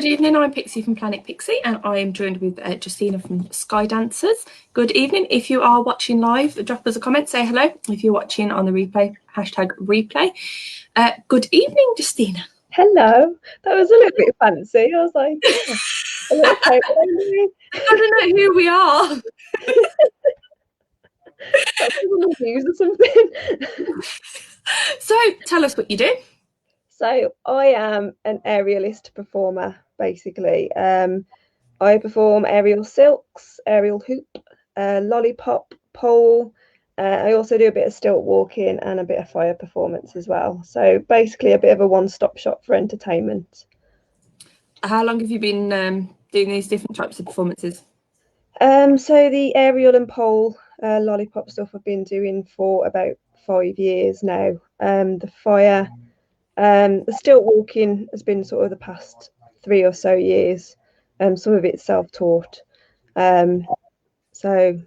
Good evening, I'm Pixie from Planet Pixie, and I am joined with Justina from Skydancers. Good evening. If you are watching live, drop us a comment, say hello. If you're watching on the replay, hashtag replay. Good evening, Justina. Hello. That was a little bit fancy. I was like, a little I don't know who we are. on the news or something. So tell us what you do. So I am an aerialist performer, basically. I perform aerial silks, aerial hoop, lollipop, pole. I also do a bit of stilt walking and a bit of fire performance as well. So basically a bit of a one-stop shop for entertainment. How long have you been doing these different types of performances? So the aerial and pole lollipop stuff I've been doing for about 5 years now. The fire, the stilt walking has been sort of the past 3 or so years. Some of it's self-taught. So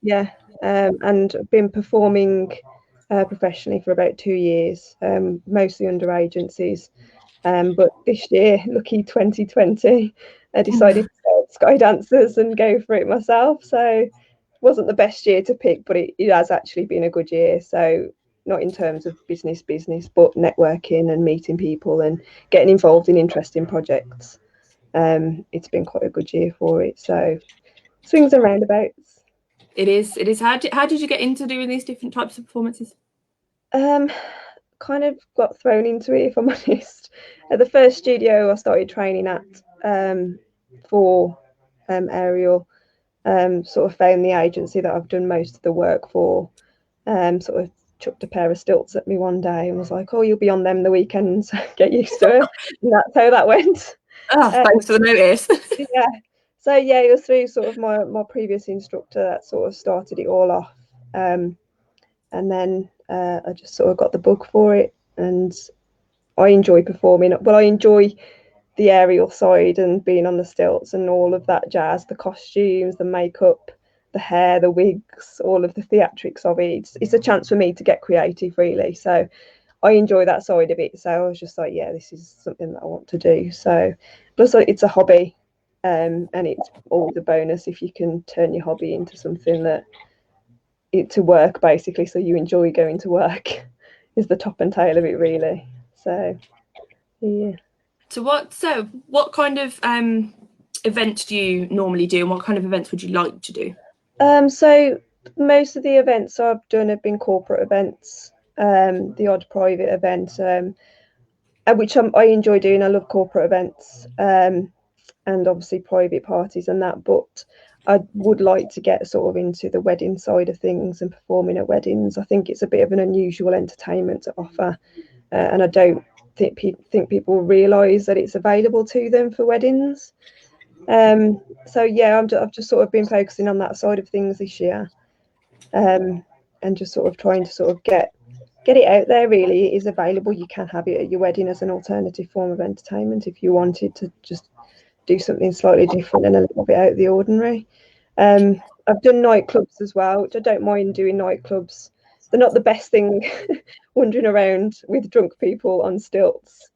yeah, and I've been performing professionally for about 2 years, mostly under agencies. But this year, lucky 2020, I decided to start Skydancers and go for it myself. So it wasn't the best year to pick, but it has actually been a good year. So not in terms of business, but networking and meeting people and getting involved in interesting projects. It's been quite a good year for it. So swings and roundabouts. It is. How did you get into doing these different types of performances? Kind of got thrown into it, if I'm honest. At the first studio I started training at for aerial, sort of found the agency that I've done most of the work for, sort of chucked a pair of stilts at me one day and was like, oh, you'll be on them the weekends, get used to it. And that's how that went. Oh, thanks for the notice. Yeah. So yeah, it was through sort of my previous instructor that sort of started it all off. And then I just sort of got the bug for it, and I enjoy performing. Well, I enjoy the aerial side and being on the stilts and all of that jazz, the costumes, the makeup, the hair, the wigs, all of the theatrics of it. It's a chance for me to get creative, really. So I enjoy that side of it. So I was just like, yeah, this is something that I want to do. So plus it's a hobby, and it's always a bonus if you can turn your hobby into something that to work, basically, so you enjoy going to work is the top and tail of it, really. So yeah. So what kind of events do you normally do, and what kind of events would you like to do? So most of the events I've done have been corporate events, the odd private event, which I enjoy doing. I love corporate events, and obviously private parties and that, but I would like to get sort of into the wedding side of things and performing at weddings. I think it's a bit of an unusual entertainment to offer, and I don't think people realise that it's available to them for weddings. So yeah, I've just sort of been focusing on that side of things this year, and just sort of trying to sort of get it out there. Really, it is available. You can have it at your wedding as an alternative form of entertainment if you wanted to just do something slightly different and a little bit out of the ordinary. I've done nightclubs as well, which I don't mind doing. Nightclubs, they're not the best thing wandering around with drunk people on stilts.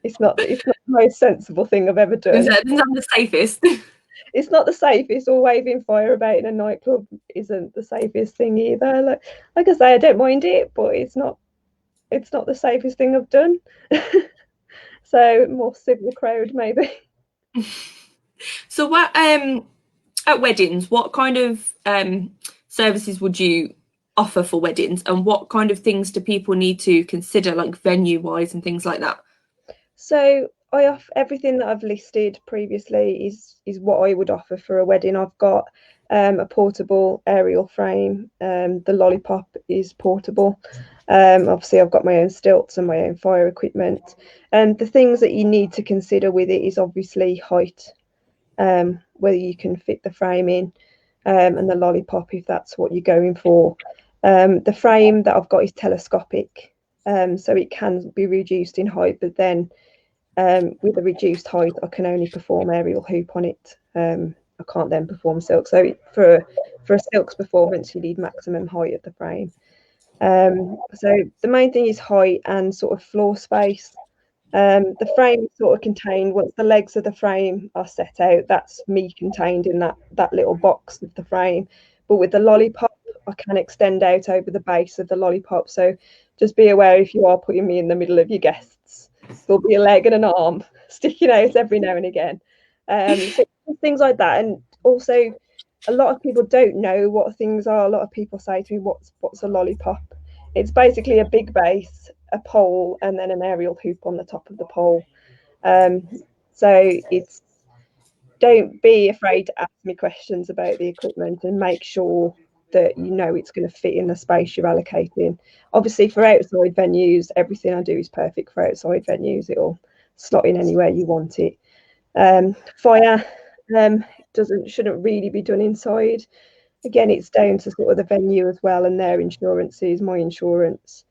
It's not the most sensible thing I've ever done. It's not the safest. It's not the safest, or waving fire about in a nightclub isn't the safest thing either. Like I say, I don't mind it, but it's not the safest thing I've done. So more civil crowd, maybe. So what at weddings, what kind of services would you offer for weddings, and what kind of things do people need to consider, like venue wise and things like that? So I offer everything that I've listed previously is what I would offer for a wedding. I've got a portable aerial frame. The lollipop is portable. Obviously I've got my own stilts and my own fire equipment. And the things that you need to consider with it is obviously height, whether you can fit the frame in, and the lollipop if that's what you're going for. The frame that I've got is telescopic, so it can be reduced in height, but then with a reduced height I can only perform aerial hoop on it. I can't then perform silk. So for a silks performance you need maximum height of the frame. So the main thing is height and sort of floor space. The frame is sort of contained, once the legs of the frame are set out, that's me contained in that little box of the frame. But with the lollipop, I can extend out over the base of the lollipop. So just be aware, if you are putting me in the middle of your guests, there'll be a leg and an arm sticking out every now and again. So things like that. And also, a lot of people don't know what things are. A lot of people say to me, what's a lollipop? It's basically a big base, a pole, and then an aerial hoop on the top of the pole. So it's, don't be afraid to ask me questions about the equipment, and make sure that you know it's going to fit in the space you're allocating. Obviously, for outside venues, everything I do is perfect for outside venues. It'll slot in anywhere you want it. Fire shouldn't really be done inside. Again, it's down to sort of the venue as well, and their insurances. My insurance,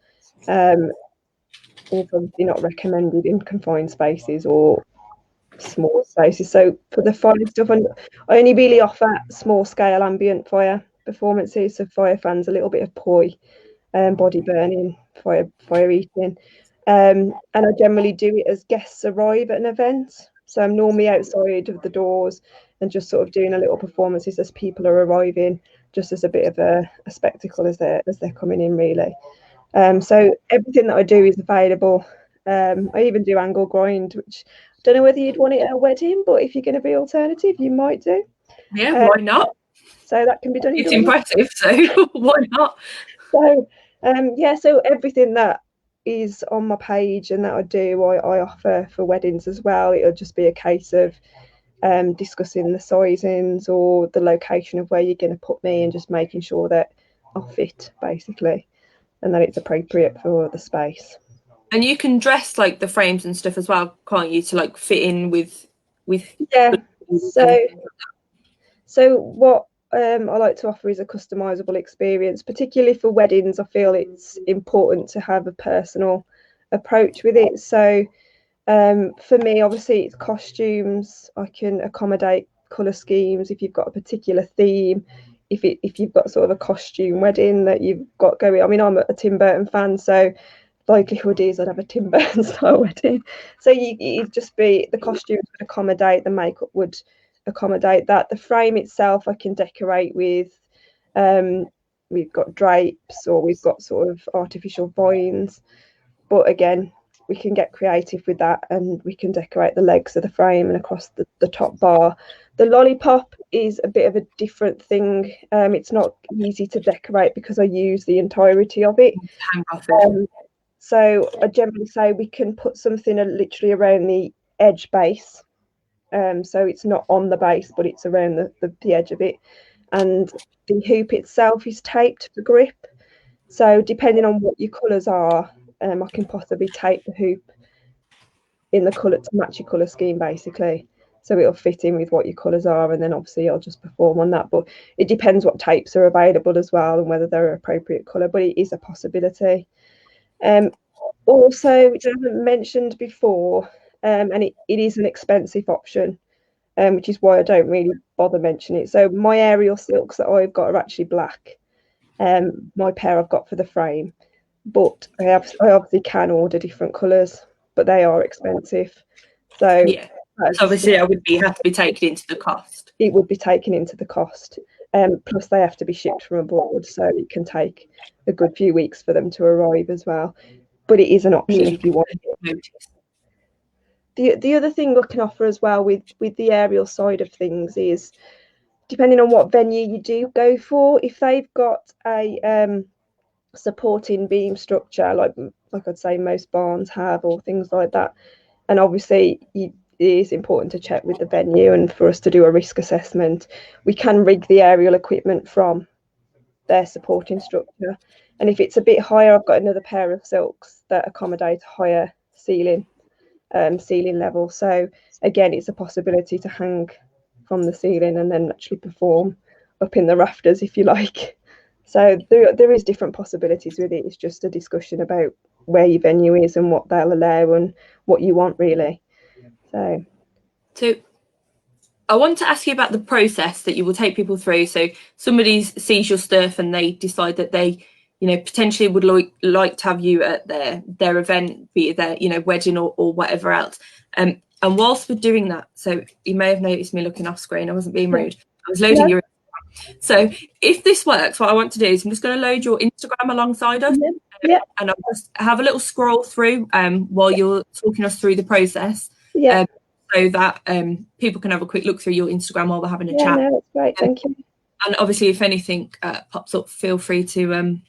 it's obviously not recommended in confined spaces or small spaces. So for the fire stuff, I only really offer small scale ambient fire performances. So fire fans, a little bit of poi, body burning, fire eating. And I generally do it as guests arrive at an event. So I'm normally outside of the doors and just sort of doing a little performances as people are arriving, just as a bit of a spectacle as they're coming in, really. So everything that I do is available. I even do angle grind, which I don't know whether you'd want it at a wedding, but if you're going to be alternative, you might do. Yeah, why not? So that can be done. It's impressive, so why not? So yeah, so everything that is on my page and that I do, I offer for weddings as well. It'll just be a case of discussing the sizings or the location of where you're going to put me, and just making sure that I'll fit, basically, and that it's appropriate for the space. And you can dress like the frames and stuff as well, can't you, to like fit in with yeah. So what I like to offer is a customizable experience, particularly for weddings. I feel it's important to have a personal approach with it. So for me, obviously, it's costumes. I can accommodate colour schemes if you've got a particular theme. If you've got sort of a costume wedding that you've got going. I mean, I'm a Tim Burton fan, so likelihood is I'd have a Tim Burton style wedding. So you'd just be, the costumes would accommodate, the makeup would accommodate that. The frame itself I can decorate with. We've got drapes, or we've got sort of artificial vines. But again, we can get creative with that, and we can decorate the legs of the frame and across the top bar. The lollipop is a bit of a different thing. It's not easy to decorate because I use the entirety of it. So I generally say we can put something literally around the edge base. So it's not on the base, but it's around the edge of it. And the hoop itself is taped for grip. So depending on what your colours are, I can possibly tape the hoop in the colour to match your colour scheme, basically. So it'll fit in with what your colours are, and then obviously I'll just perform on that. But it depends what tapes are available as well, and whether they're appropriate colour, but it is a possibility. Also, which I haven't mentioned before, and it is an expensive option, which is why I don't really bother mentioning it. So my aerial silks that I've got are actually black. My pair I've got for the frame, but I obviously can order different colours, but they are expensive. So yeah, so obviously I would have to be taken into the cost. It would be taken into the cost. Plus they have to be shipped from abroad, so it can take a good few weeks for them to arrive as well. But it is an option if you want it. The other thing I can offer as well with the aerial side of things is, depending on what venue you do go for, if they've got a supporting beam structure, like I'd say most barns have, or things like that, and obviously it is important to check with the venue and for us to do a risk assessment. We can rig the aerial equipment from their supporting structure, and if it's a bit higher, I've got another pair of silks that accommodate higher ceiling level. So again, it's a possibility to hang from the ceiling and then actually perform up in the rafters, if you like. So there is different possibilities with it. It's just a discussion about where your venue is and what they'll allow and what you want, really. So I want to ask you about the process that you will take people through. So somebody sees your stuff and they decide that they potentially would like to have you at their event, be it their wedding or whatever else. And whilst we're doing that, so you may have noticed me looking off screen. I wasn't being rude. I was loading your Instagram. So if this works, what I want to do is I'm just going to load your Instagram alongside us. And I'll just have a little scroll through while you're talking us through the process. So that people can have a quick look through your Instagram while we're having a chat. No, that's great. Thank you. And obviously, if anything pops up, feel free to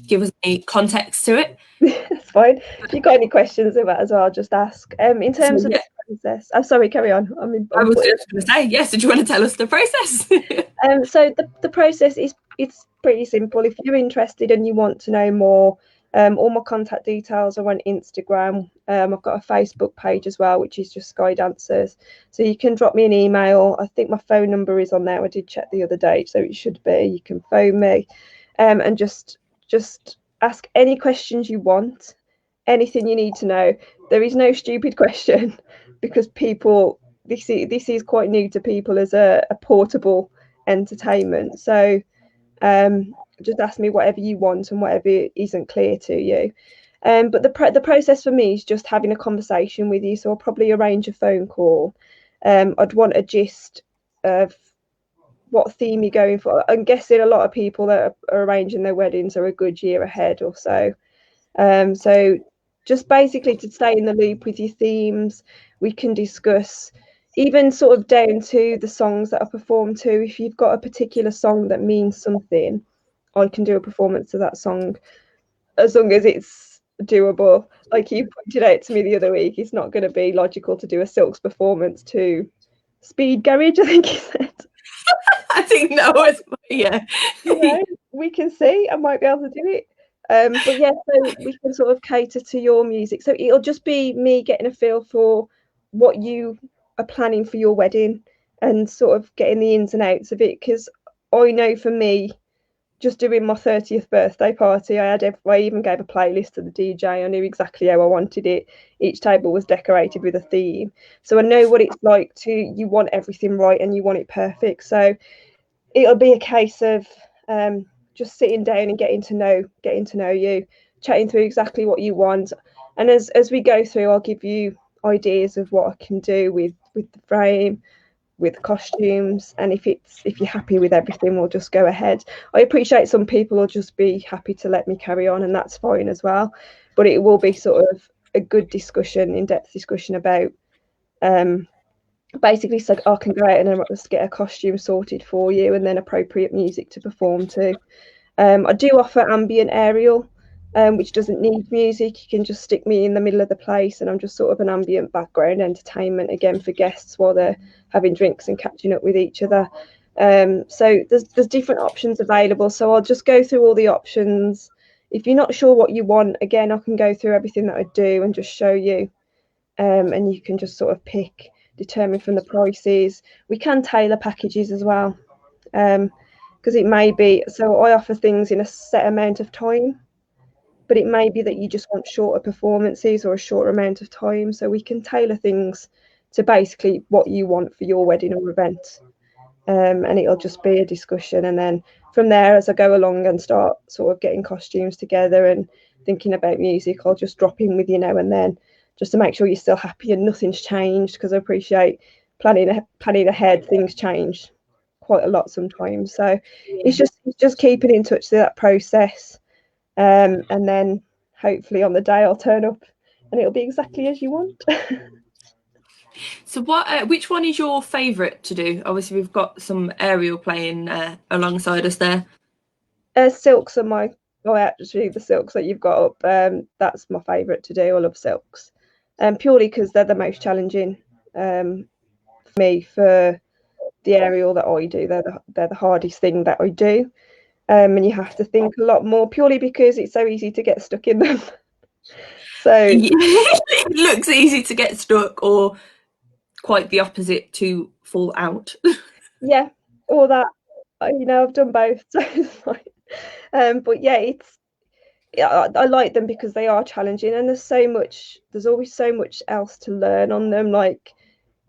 give us any context to it. That's fine. If you've got any questions about it as well, just ask. In terms of the process, I'm sorry, carry on. I was just going to say, yes. Did you want to tell us the process? So the process it's pretty simple. If you're interested and you want to know more, all my contact details are on Instagram. I've got a Facebook page as well, which is just Skydancers. So you can drop me an email. I think my phone number is on there. I did check the other day, so it should be. You can phone me, and just ask any questions you want, anything you need to know. There is no stupid question because this is quite new to people as a portable entertainment. So just ask me whatever you want and whatever isn't clear to you. But the process for me is just having a conversation with you. So I'll probably arrange a phone call. I'd want a gist of what theme you're going for. I'm guessing a lot of people that are arranging their weddings are a good year ahead or so. So just basically to stay in the loop with your themes, we can discuss even sort of down to the songs that are performed to. If you've got a particular song that means something, I can do a performance of that song as long as it's doable. Like you pointed out to me the other week, it's not going to be logical to do a Silks performance to Speed Garage, I think you said. I think that was, yeah. We can see. I might be able to do it. But yeah, so we can sort of cater to your music. So it'll just be me getting a feel for what you are planning for your wedding and sort of getting the ins and outs of it. Because I know for me, just doing my 30th birthday party, I even gave a playlist to the DJ. I knew exactly how I wanted it. Each table was decorated with a theme. So I know what it's like you want everything right and you want it perfect. So it'll be a case of just sitting down and getting to know you, chatting through exactly what you want. And as we go through, I'll give you ideas of what I can do with the frame, with costumes, and if you're happy with everything, we'll just go ahead. I appreciate some people will just be happy to let me carry on, and that's fine as well. But it will be sort of a good discussion, in-depth discussion about basically, so I can go out and just get a costume sorted for you and then appropriate music to perform to. I do offer ambient aerial, which doesn't need music. You can just stick me in the middle of the place and I'm just sort of an ambient background entertainment again for guests while they're having drinks and catching up with each other. So there's different options available. So I'll just go through all the options. If you're not sure what you want, again, I can go through everything that I do and just show you. And you can just sort of determine from the prices. We can tailor packages as well. Because it may be, so I offer things in a set amount of time, but it may be that you just want shorter performances or a shorter amount of time. So we can tailor things to basically what you want for your wedding or event. And it'll just be a discussion. And then from there, as I go along and start sort of getting costumes together and thinking about music, I'll just drop in with you now and then just to make sure you're still happy and nothing's changed, because I appreciate planning ahead, things change quite a lot sometimes. So it's just keeping in touch with that process, and then hopefully on the day I'll turn up and it'll be exactly as you want. So which one is your favourite to do? Obviously we've got some aerial playing alongside us there. Silks are actually the silks that you've got up, that's my favourite to do. I love silks, purely because they're the most challenging for me. For the aerial that I do, they're the hardest thing that I do, and you have to think a lot more purely because it's so easy to get stuck in them. So it looks easy to get stuck, or quite the opposite, to fall out. Yeah, all that. I've done both. So it's fine. But yeah, I like them because they are challenging, and there's always so much else to learn on them. Like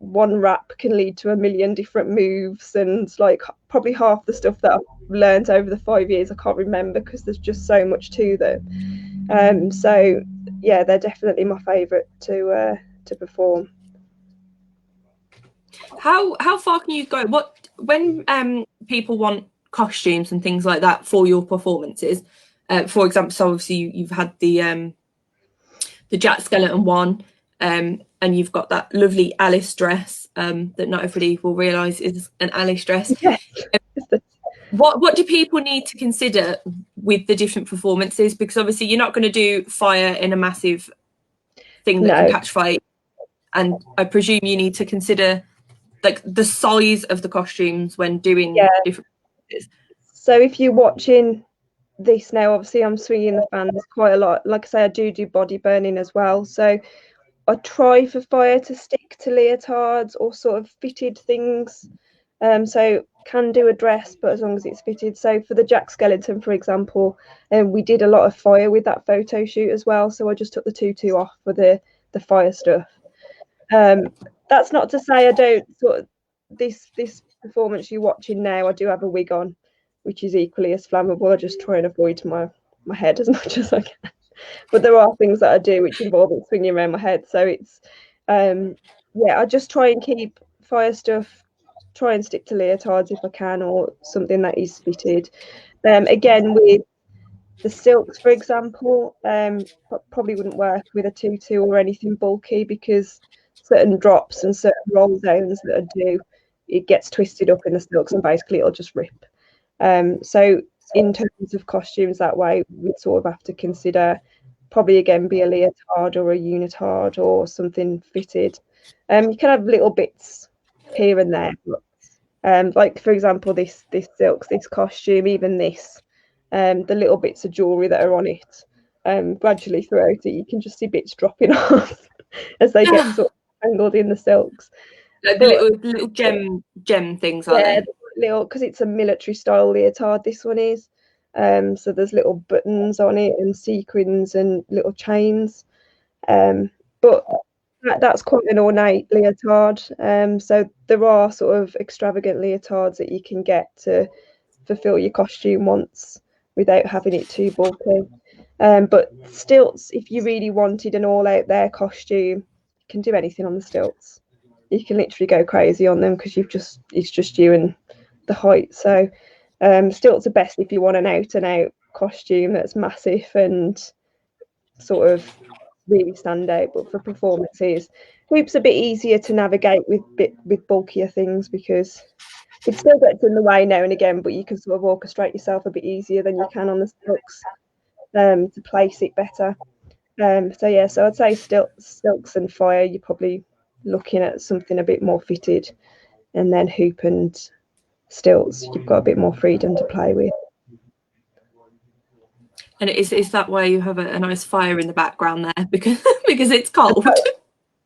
one rap can lead to a million different moves, and like probably half the stuff that I've learned over the 5 years I can't remember because there's just so much to them. So yeah, they're definitely my favourite to perform. How far can you go? When people want costumes and things like that for your performances? For example, so obviously you've had the Jack Skellington one, and you've got that lovely Alice dress that not everybody will realise is an Alice dress. Yes. What do people need to consider with the different performances? Because obviously you're not going to do fire in a massive thing that can catch fire, and I presume you need to consider like the size of the costumes when doing different performances. So if you're watching this now, obviously I'm swinging the fans quite a lot. Like I say, I do body burning as well. So I try for fire to stick to leotards or sort of fitted things. So can do a dress, but as long as it's fitted. So for the Jack Skellington, for example, we did a lot of fire with that photo shoot as well. So I just took the tutu off for the fire stuff. That's not to say I don't sort of this performance you're watching now. I do have a wig on, which is equally as flammable. I just try and avoid my head as much as I can. But there are things that I do which involve it swinging around my head. So it's yeah, I just try and keep fire stuff. Try and stick to leotards if I can, or something that is fitted. Again, with the silks, for example, probably wouldn't work with a tutu or anything bulky because certain drops and certain roll downs that I do, it gets twisted up in the silks and basically it'll just rip. So in terms of costumes that way, we sort of have to consider probably again be a leotard or a unitard or something fitted. You can have little bits here and there, but like for example this silks, this costume, even this, the little bits of jewellery that are on it, gradually throughout it you can just see bits dropping off as they get sort of tangled in the silks. Like the little gem things, are they? Little, because it's a military style leotard, this one is. So there's little buttons on it and sequins and little chains. But that's quite an ornate leotard. So there are sort of extravagant leotards that you can get to fulfill your costume wants without having it too bulky. But stilts, if you really wanted an all out there costume, you can do anything on the stilts. You can literally go crazy on them because it's just you and the height. So stilts are best if you want an out and out costume that's massive and sort of really stand out. But for performances, hoops a bit easier to navigate with bulkier things because it still gets in the way now and again, but you can sort of orchestrate yourself a bit easier than you can on the stilts to place it better. So yeah, so I'd say stilts and fire, you're probably looking at something a bit more fitted, and then hoop and stilts, you've got a bit more freedom to play with. And is that why you have a nice fire in the background there because it's cold?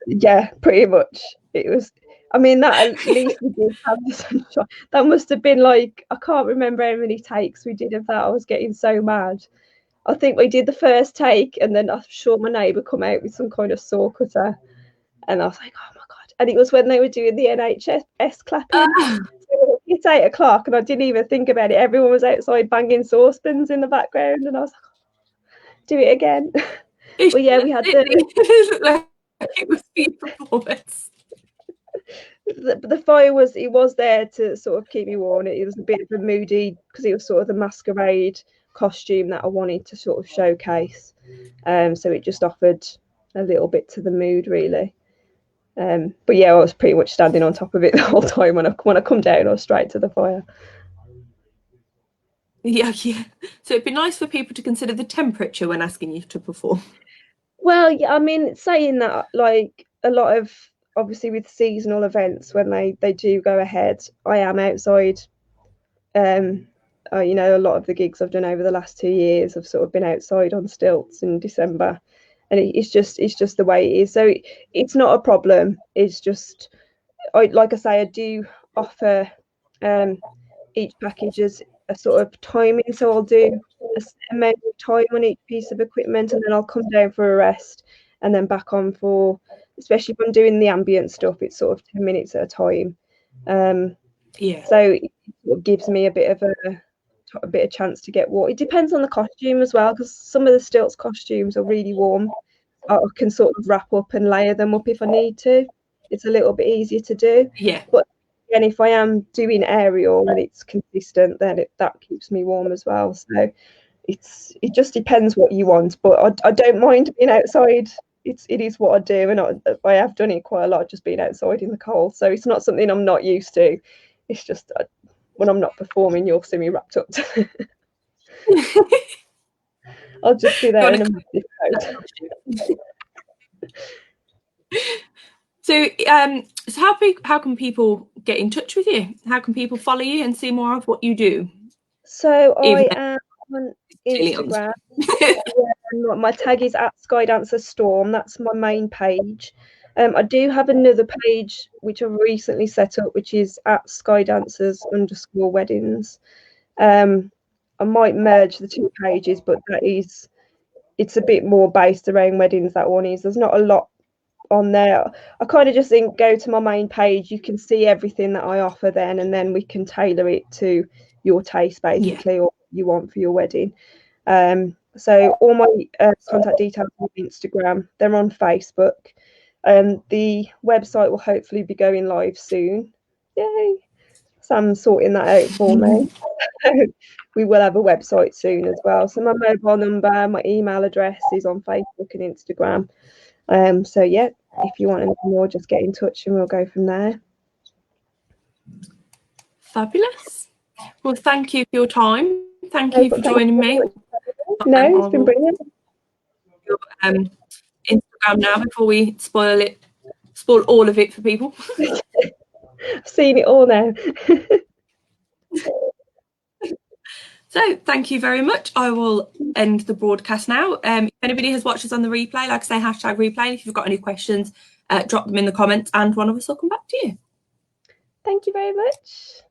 Yeah, pretty much. It was. I mean, that at least we did have the sunshine. That must have been like, I can't remember how many takes we did of that. I was getting so mad. I think we did the first take, and then I'm sure my neighbour come out with some kind of saw cutter, and I was like, oh my god! And it was when they were doing the NHS clapping. So it's 8 o'clock, and I didn't even think about it. Everyone was outside banging saucepans in the background, and I was like, oh, do it again. Well, yeah, we had it was the performance. The fire was there to sort of keep me warm. It was a bit of a moody because it was sort of the masquerade costume that I wanted to sort of showcase. So it just offered a little bit to the mood, really. But yeah, I was pretty much standing on top of it the whole time. When I come down, I was straight to the fire. Yeah. So it'd be nice for people to consider the temperature when asking you to perform. Well, yeah, I mean, saying that, like a lot of obviously with seasonal events when they do go ahead, I am outside. You know, a lot of the gigs I've done over the last 2 years have sort of been outside on stilts in December, and it's just the way it is. So it's not a problem. It's just, like I say, I do offer each package as a sort of timing. So I'll do a set amount of time on each piece of equipment, and then I'll come down for a rest, and then back on for especially if I'm doing the ambient stuff, it's sort of 10 minutes at a time. Yeah. So it sort of gives me a bit of chance to get warm. It depends on the costume as well, because some of the stilts costumes are really warm. I can sort of wrap up and layer them up if I need to. It's a little bit easier to do. Yeah. But again, if I am doing aerial and it's consistent, then that keeps me warm as well. So it just depends what you want. But I don't mind being outside. It is what I do, and I have done it quite a lot, just being outside in the cold. So it's not something I'm not used to. It's just when I'm not performing, you'll see me wrapped up. I'll just be there in a massive coat. So, how can people get in touch with you? How can people follow you and see more of what you do? So I am on Instagram. My tag is at Skydancers Storm. That's my main page. I do have another page which I've recently set up, which is at Skydancers_weddings. I might merge the two pages, but it's a bit more based around weddings. That one is. There's not a lot on there. I kind of just think go to my main page. You can see everything that I offer then, and then we can tailor it to your taste basically, or what you want for your wedding. So all my contact details on Instagram, they're on Facebook. The website will hopefully be going live soon. Yay! Sam's sorting that out for me. We will have a website soon as well. So my mobile number, my email address is on Facebook and Instagram. So yeah, if you want anything more, just get in touch and we'll go from there. Fabulous. Well, thank you for your time. Thank you for joining me. No, it's been brilliant. Your, Instagram now before we spoil all of it for people. I've seen it all now. So thank you very much. I will end the broadcast now. If anybody has watched us on the replay, like I say, #replay. If you've got any questions, drop them in the comments and one of us will come back to you. Thank you very much.